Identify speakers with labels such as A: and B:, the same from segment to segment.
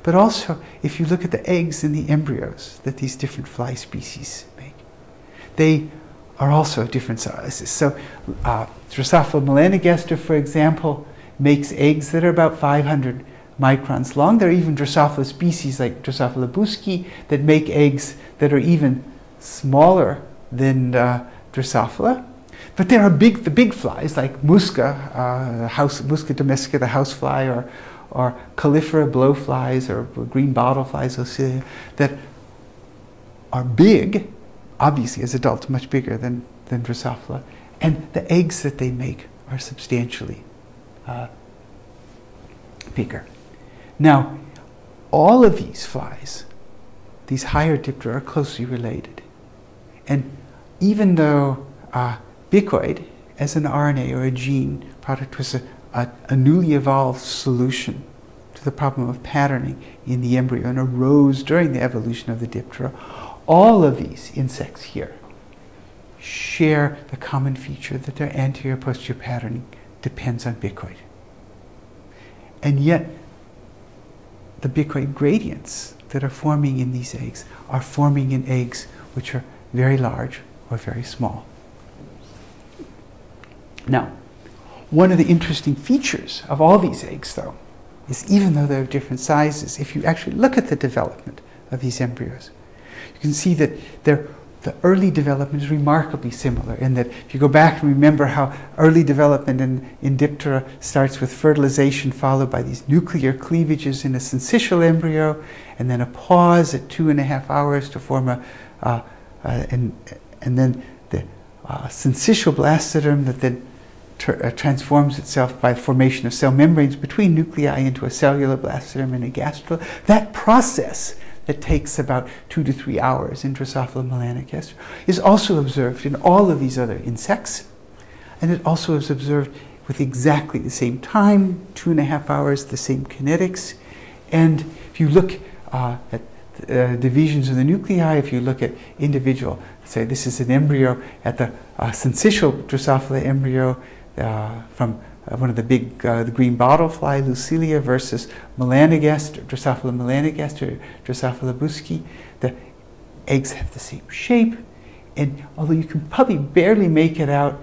A: but also if you look at the eggs and the embryos that these different fly species make. They are also different sizes. So Drosophila melanogaster, for example, makes eggs that are about 500 microns long. There are even Drosophila species like Drosophila buski that make eggs that are even smaller than Drosophila. But there are the big flies like Musca, Musca domestica, the housefly, or Califera blowflies, or green bottleflies, Lucilia, that are big, obviously as adults, much bigger than Drosophila, and the eggs that they make are substantially bigger. Now, all of these flies, these higher Diptera, are closely related. And even though Bicoid, as an RNA or a gene product, was a newly evolved solution to the problem of patterning in the embryo and arose during the evolution of the Diptera, all of these insects here share the common feature that their anterior-posterior patterning depends on Bicoid. And yet, the Bicoid gradients that are forming in these eggs are forming in eggs which are very large or very small. Now, one of the interesting features of all these eggs, though, is even though they're of different sizes, if you actually look at the development of these embryos, you can see that the early development is remarkably similar, in that if you go back and remember how early development in Diptera starts with fertilization followed by these nuclear cleavages in a syncytial embryo, and then a pause at 2.5 hours to form and then the syncytial blastoderm that then transforms itself by the formation of cell membranes between nuclei into a cellular blastoderm and a gastrula. That process that takes about 2 to 3 hours in Drosophila melanogaster is also observed in all of these other insects, and it also is observed with exactly the same time, 2.5 hours, the same kinetics. And if you look at divisions of the nuclei, if you look at individual, say this is an embryo at the syncytial Drosophila embryo from one of the big, the green bottlefly, Lucilia, versus melanogaster, Drosophila melanogaster, Drosophila buski. The eggs have the same shape, and although you can probably barely make it out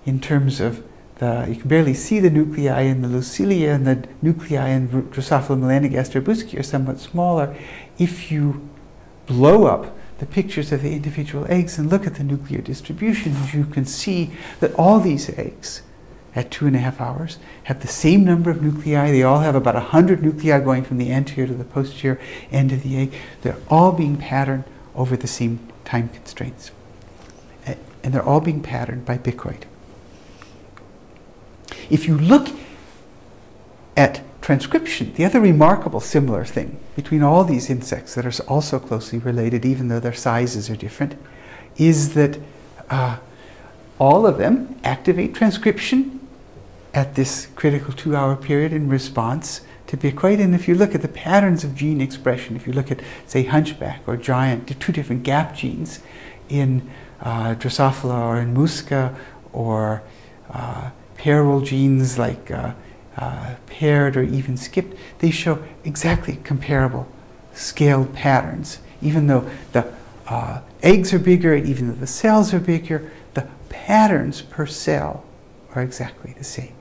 A: in terms of you can barely see the nuclei in the Lucilia, and the nuclei in Drosophila melanogaster buski are somewhat smaller. If you blow up the pictures of the individual eggs and look at the nuclear distribution, you can see that all these eggs at 2.5 hours have the same number of nuclei. They all have about 100 nuclei going from the anterior to the posterior end of the egg. They're all being patterned over the same time constraints. And they're all being patterned by Bicoid. If you look at transcription, the other remarkable similar thing between all these insects that are also closely related, even though their sizes are different, is that all of them activate transcription at this critical 2-hour period in response to Bicoid. And if you look at the patterns of gene expression, if you look at, say, hunchback or giant, the 2 different gap genes in Drosophila or in Musca, or pairal genes like paired or even skipped, they show exactly comparable scaled patterns. Even though the eggs are bigger, even though the cells are bigger, the patterns per cell are exactly the same.